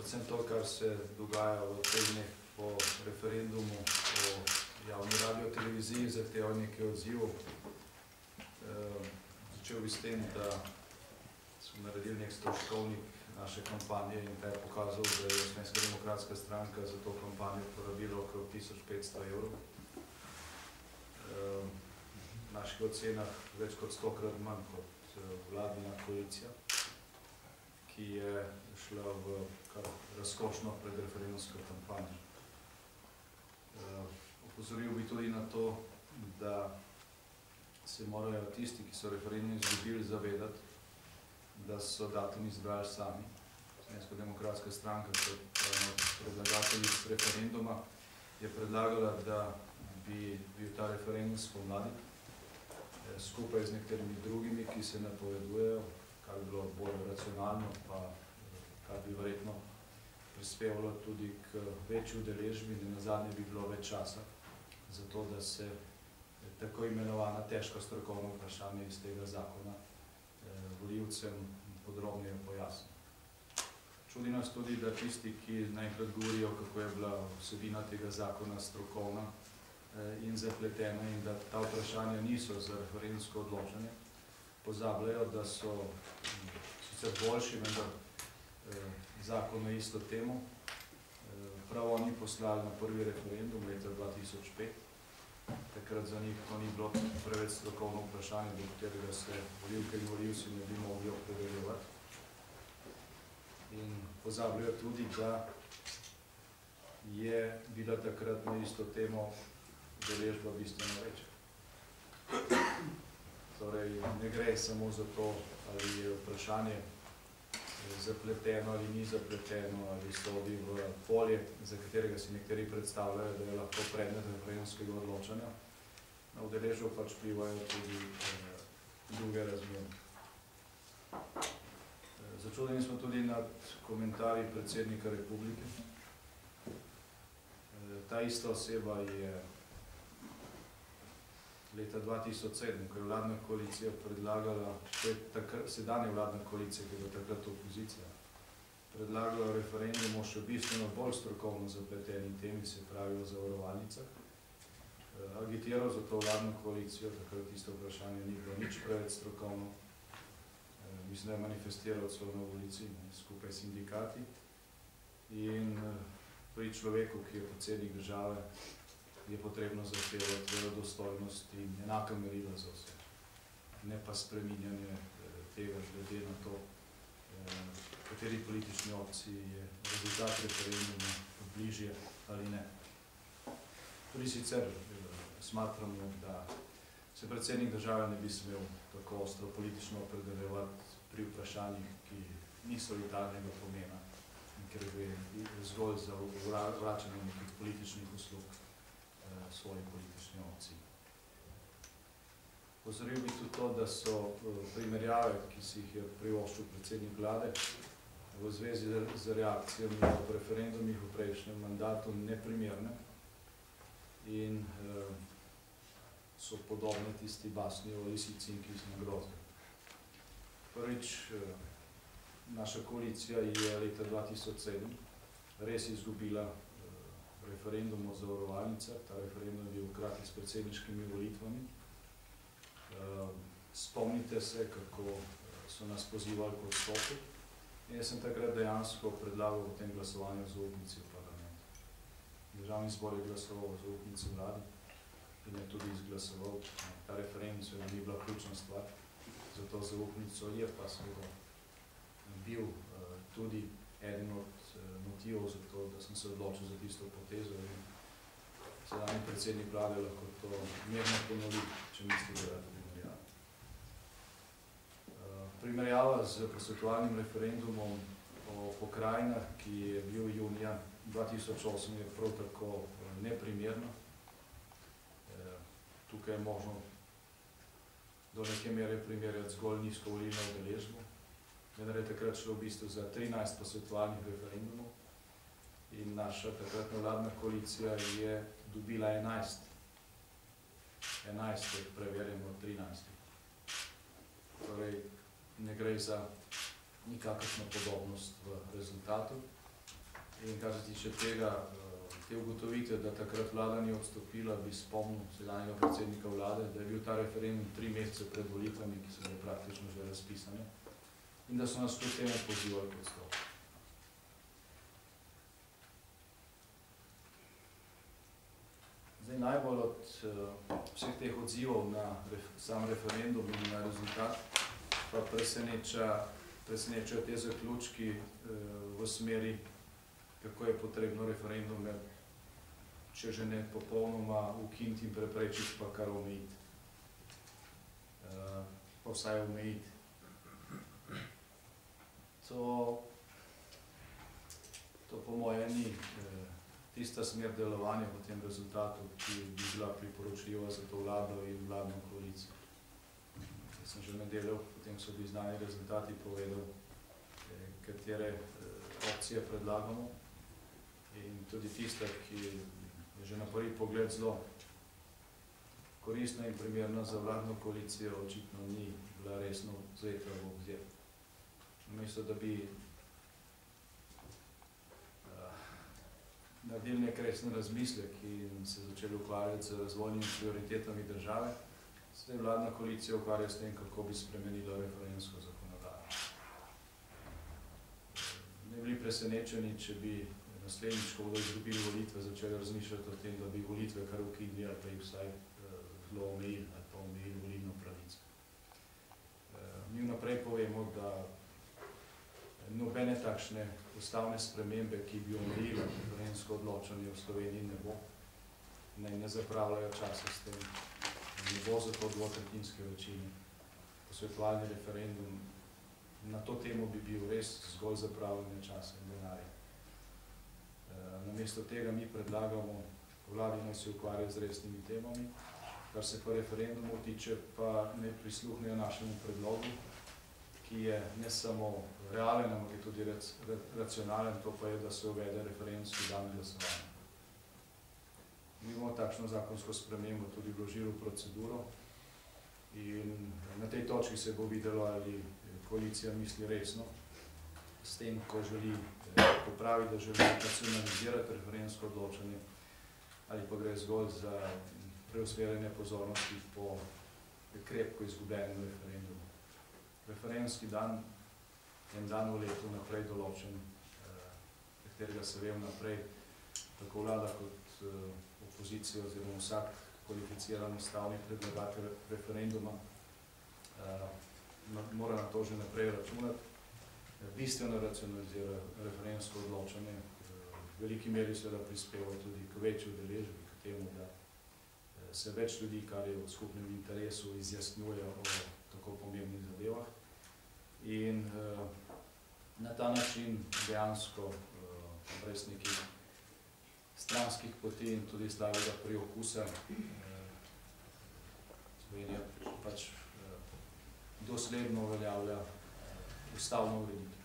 predvsem to, kar se dogaja v teh dneh po referendumu o javni radioteleviziji, zahteval nekaj odzivov. Začel bi s tem, da smo naredili nek stroškovnik naše kampanje in ta je pokazal, da je Slovenska demokratska stranka za to kampanjo porabila okrog 1500 evrov. V naših ocenah več kot 100-krat manj kot vladna koalicija, ki je šla v kar razkošno predreferendumsko kampanjo. Opozoril bi tudi na to, da se morajo tisti, ki so referendum izgubili, zavedati, da so datum izbrali sami. Slovenska demokratska stranka, kot predlagateljic referenduma, je predlagala, da bi bil ta referendum spomladi, skupaj z nekaterimi drugimi, ki se napovedujejo, kar bi bilo bolj racionalno, pa kar bi verjetno prispevalo tudi k večji udeležbi, in nazadnje bi bilo več časa za to, da se tako imenovana težka strokovna vprašanja iz tega zakona volivcem podrobneje pojasni. Čudi nas tudi, da tisti, ki naenkrat govorijo, kako je bila vsebina tega zakona strokovna in zapletena in da ta vprašanja niso za referendumsko odločanje, pozabljajo, da so sicer boljši, vendar zakon na isto temo. Prav oni poslali na prvi referendum leta 2005. Takrat za njih to ni bilo preveč strokovno vprašanje, do katerega se volivke in volivci ne bi mogli opredeljevati. In pozabljajo tudi, da je bila takrat na isto temo udeležba bistveno večja. Torej, ne gre samo za to, ali je vprašanje zapleteno ali ni zapleteno, ali sodi v polje, za katerega si nekateri predstavljajo, da je lahko predmet referendumskega odločanja. Na udeležbo pač vplivajo tudi druge razmere. Začudeni smo tudi nad komentarji predsednika republike. Ta ista oseba je leta 2007, ko je vladna koalicija predlagala, sedanja vladna koalicija, ki je bila takrat opozicija, predlagala referendum o še bistveno bolj strokovno zapleteni temi, se pravi o zavarovalnicah. Agitiral za to vladno koalicijo, takrat isto vprašanje ni bilo nič preveč strokovno. Mislim, da je manifestiral celo na ulici skupaj s sindikati. In pri človeku, ki je predsednik države, je potrebno zahtevati verodostojnost in enaka merila za vse. Ne pa spreminjanje tega glede na to, kateri politični opciji je rezultat referenduma bližje ali ne. Tudi sicer smatramo, da se predsednik države ne bi smel tako ostro politično opredeljevati pri vprašanjih, ki niso vitalnega pomena in ker gre zgolj za vračanje nekih političnih uslug svoji politični opciji. Pozoril bi tudi to, da so primerjave, ki si jih je privoščil predsednik vlade, v zvezi z reakcijami v referendumih v prejšnjem mandatu neprimerne in so podobne tisti basni o lisici in kis na grozdju. Prvič, naša koalicija je leta 2007 res izgubila referendum o zavarovalnicah. Ta referendum je bil hkrati s predsedniškimi volitvami. Spomnite se, kako so nas pozivali k odstopu. In jaz sem takrat dejansko predlagal v tem glasovanju o zaupnici v parlamentu. Državni zbor je glasoval o zaupnici vladi in je tudi izglasoval. Ta referendum seveda ni bila ključna stvar za to zaupnico, je pa seveda bil tudi eden od motivov za to, da sem se odločil za tisto potezo in sedanji predsednik vlade lahko to mirno ponovi, če misli, da je primerjava. Primerjava z posvetovalnim referendumom o pokrajinah, ki je bil junija 2008, je prav tako neprimerna. Tukaj je možno do neke mere primerjati zgolj nizko volilno udeležbo. Vendar je takrat šlo v bistvu za 13 posvetovalnih referendumov in naša takratna vladna koalicija je dobila 11. 11 je preverjeno od 13. Torej, ne gre za nikakršno podobnost v rezultatu. In kar se tiče tega, te ugotovitve, da takrat vlada ni odstopila, bi spomnil sedanjega predsednika vlade, da je bil ta referendum 3 mesece pred volitvami, ki so bile praktično že razpisane, in da so nas kljub temu pozivali k odstopu. Zdaj, najbolj od vseh teh odzivov na sam referendum in na rezultat pa presenečajo te zaključki v smeri, kako je potrebno referendume, če že ne popolnoma ukiniti in preprečiti, pa kar omejiti. Pa vsaj omejiti. To po moje ni tista smer delovanja po tem rezultatu, ki bi bila priporočljiva za to vlado in vladno koalicijo. Jaz sem že nedeljo, potem so bili znani rezultati, povedal, katere opcije predlagamo. In tudi tista, ki je že na prvi pogled zelo koristna in primerna za vladno koalicijo, očitno ni bila resno vzeta v obzir. Namesto da bi naredili nek resen razmislek in se začeli ukvarjati z razvojnimi prioritetami države, se je vladna koalicija ukvarja s tem, kako bi spremenila referendumsko zakonodajo. Ne bili presenečeni, če bi naslednjič, ko bodo izgubili volitve, začeli razmišljati o tem, da bi volitve kar ukinili ali pa jih vsaj zelo omejili ali pa omejili volilno pravico. Mi vnaprej povemo, da nobene takšne ustavne spremembe, ki bi omejila referendumsko odločanje v Sloveniji, ne bo. Ne zapravljajo časa s tem. Ne bo za to dvotretjinske večine. Posvetovalni referendum na to temo bi bil res zgolj zapravljanje časa in denarja. Namesto tega mi predlagamo, vladi naj se ukvarja z resnimi temami, kar se pa referendumu tiče, pa ne prisluhnejo našemu predlogu, ki je ne samo realen, ampak je tudi racionalen, to pa je, da se uvede referendumski dan glasovanja. Mi bomo takšno zakonsko spremembo tudi vložili v proceduro in na tej točki se bo videlo, ali koalicija misli resno s tem, ko želi popraviti, da želi nacionalizirati referendumsko odločanje, ali pa gre zgolj za preusmerjanje pozornosti po krepko izgubljenem referendumu. Referendumski dan, en dan v letu naprej določen, katerega se ve vnaprej, tako vlada kot opozicija oziroma vsak kvalificiran ustavni predlagatelj referenduma mora na to že naprej računati. Bistveno racionalizira referendumsko odločanje, v veliki meri seveda prispeva tudi k večji udeležbi, k temu, da se več ljudi, kar je v skupnem interesu, izjasnjuje o tako pomembnih zadevah. In na ta način dejansko brez nekih stranskih poti in tudi slabega priokusa Slovenija pač dosledno uveljavlja ustavno ureditev.